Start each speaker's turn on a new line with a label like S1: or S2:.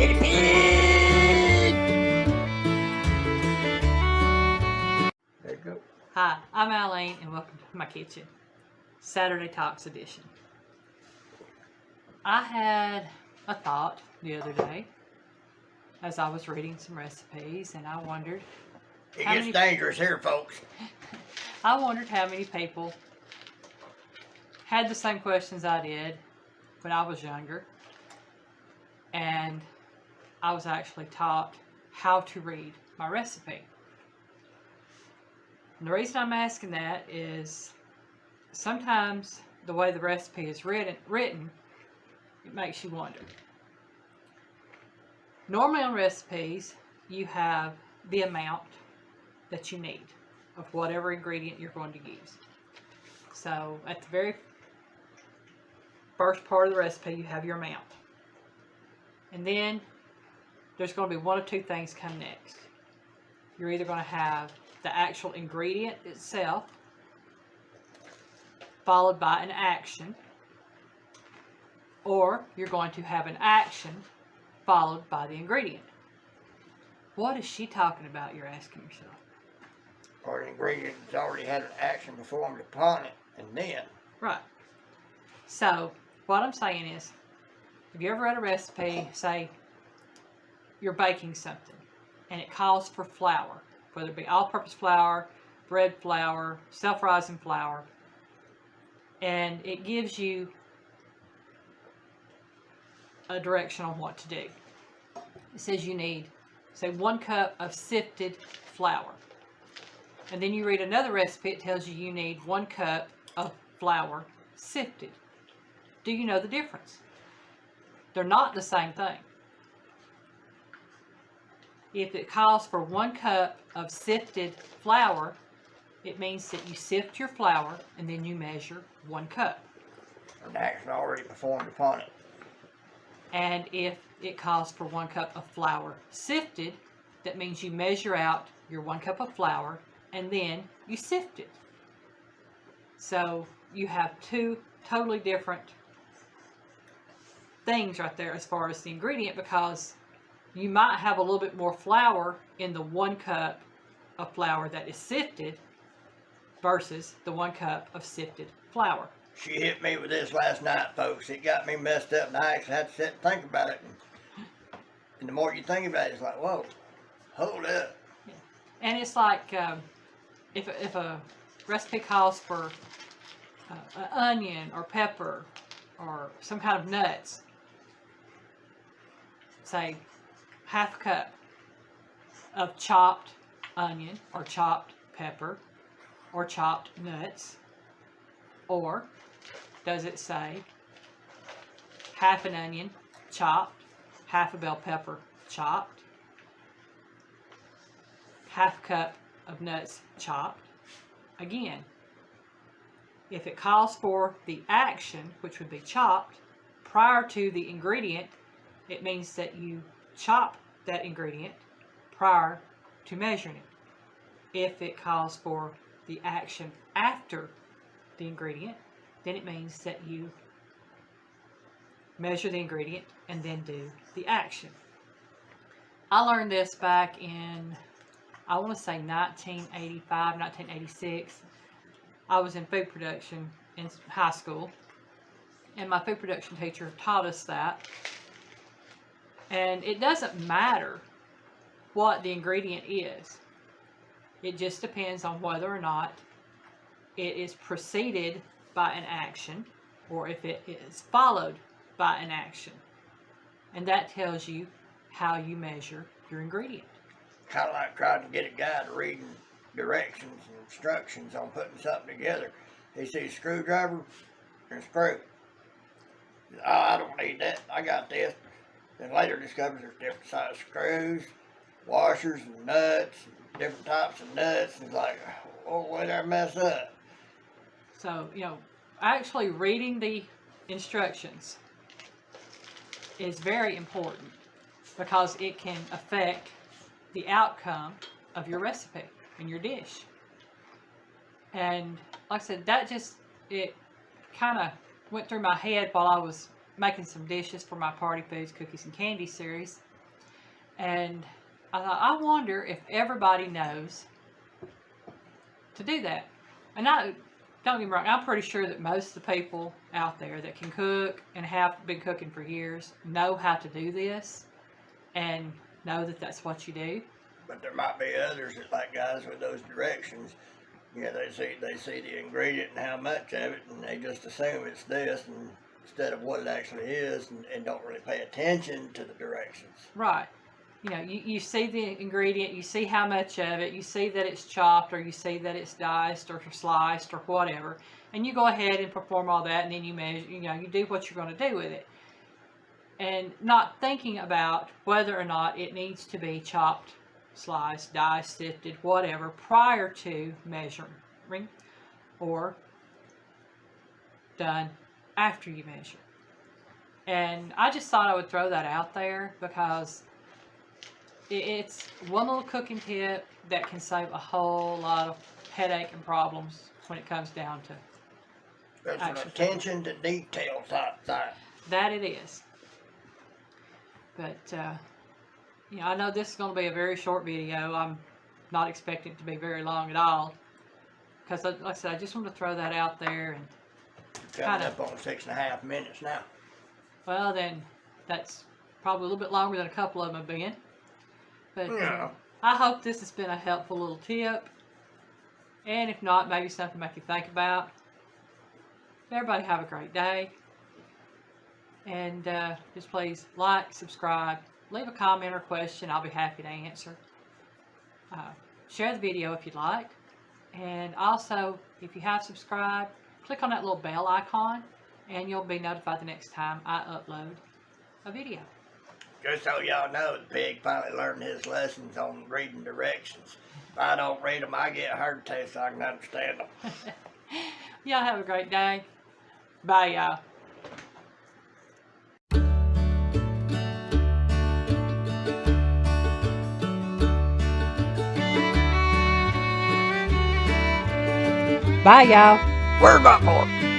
S1: There you go.
S2: Hi, I'm Alene and welcome to my kitchen. Saturday Talks edition. I had a thought the other day as I was reading some recipes, and I wondered
S1: It gets dangerous here, folks.
S2: how many people had the same questions I did when I was younger, and I was actually taught how to read my recipe. And the reason I'm asking that is sometimes the way the recipe is written, it makes you wonder. Normally on recipes, you have the amount that you need of whatever ingredient you're going to use. So at the very first part of the recipe, you have your amount. And then there's going to be one of two things come next. You're either going to have the actual ingredient itself, followed by an action, or you're going to have an action followed by the ingredient. What is she talking about, you're asking yourself?
S1: Or the ingredient's already had an action performed upon it, and then.
S2: Right. So, what I'm saying is, have you ever read a recipe, say, you're baking something, and it calls for flour, whether it be all-purpose flour, bread flour, self-rising flour, and it gives you a direction on what to do. It says you need, say, 1 cup of sifted flour. And then you read another recipe, it tells you need 1 cup of flour sifted. Do you know the difference? They're not the same thing. If it calls for 1 cup of sifted flour, it means that you sift your flour and then you measure 1 cup.
S1: An action already performed upon it.
S2: And if it calls for 1 cup of flour sifted, that means you measure out your 1 cup of flour and then you sift it. So you have two totally different things right there as far as the ingredient, because you might have a little bit more flour in the 1 cup of flour that is sifted versus the 1 cup of sifted flour.
S1: She hit me with this last night, folks. It got me messed up, and I actually had to sit and think about it. And the more you think about it, it's like, whoa, hold up.
S2: Yeah. And it's like if a recipe calls for an onion or pepper or some kind of nuts, say half a cup of chopped onion or chopped pepper or chopped nuts, or does it say half an onion chopped, half a bell pepper chopped, half a cup of nuts chopped? Again, if it calls for the action, which would be chopped, prior to the ingredient, it means that you chop that ingredient prior to measuring it. If it calls for the action after the ingredient, then it means that you measure the ingredient and then do the action. I learned this back in, I want to say 1985, 1986. I was in food production in high school, and my food production teacher taught us that. And it doesn't matter what the ingredient is. It just depends on whether or not it is preceded by an action or if it is followed by an action. And that tells you how you measure your ingredient.
S1: Kind of like trying to get a guy to reading directions and instructions on putting something together. He sees a screwdriver and a screw. Oh, I don't need that. I got this. Then later discovers there's different size screws, washers and nuts, and different types of nuts. And it's like, oh, where did I mess up?
S2: So, actually reading the instructions is very important because it can affect the outcome of your recipe and your dish. And like I said, it kind of went through my head while I was making some dishes for my Party Foods Cookies and Candy series. And I thought, I wonder if everybody knows to do that. And don't get me wrong, I'm pretty sure that most of the people out there that can cook and have been cooking for years know how to do this and know that that's what you do.
S1: But there might be others that, like guys with those directions, they see the ingredient and how much of it, and they just assume it's this and instead of what it actually is, and don't really pay attention to the directions.
S2: Right. You see the ingredient, you see how much of it, you see that it's chopped, or you see that it's diced or sliced or whatever, and you go ahead and perform all that, and then you measure, you do what you're going to do with it. And not thinking about whether or not it needs to be chopped, sliced, diced, sifted, whatever, prior to measuring, or done after you measure. And I just thought I would throw that out there because it's one little cooking tip that can save a whole lot of headache and problems when it comes down to
S1: That's an attention to detail type thing.
S2: that. It is. But I know this is going to be a very short video. I'm not expecting it to be very long at all because, like I said, I just want to throw that out there. And
S1: Coming up on 6.5 minutes now.
S2: well, then that's probably a little bit longer than a couple of them have been. But
S1: Yeah.
S2: I hope this has been a helpful little tip. And if not, maybe something to make you think about. Everybody have a great day. And just please like, subscribe, leave a comment or question. I'll be happy to answer. Share the video if you'd like. And also, if you have subscribed, click on that little bell icon and you'll be notified the next time I upload a video.
S1: Just so y'all know, the pig finally learned his lessons on reading directions. If I don't read them, I get hard to so I can understand them.
S2: Y'all have a great day. Bye, y'all. Bye, y'all.
S1: Where's that for?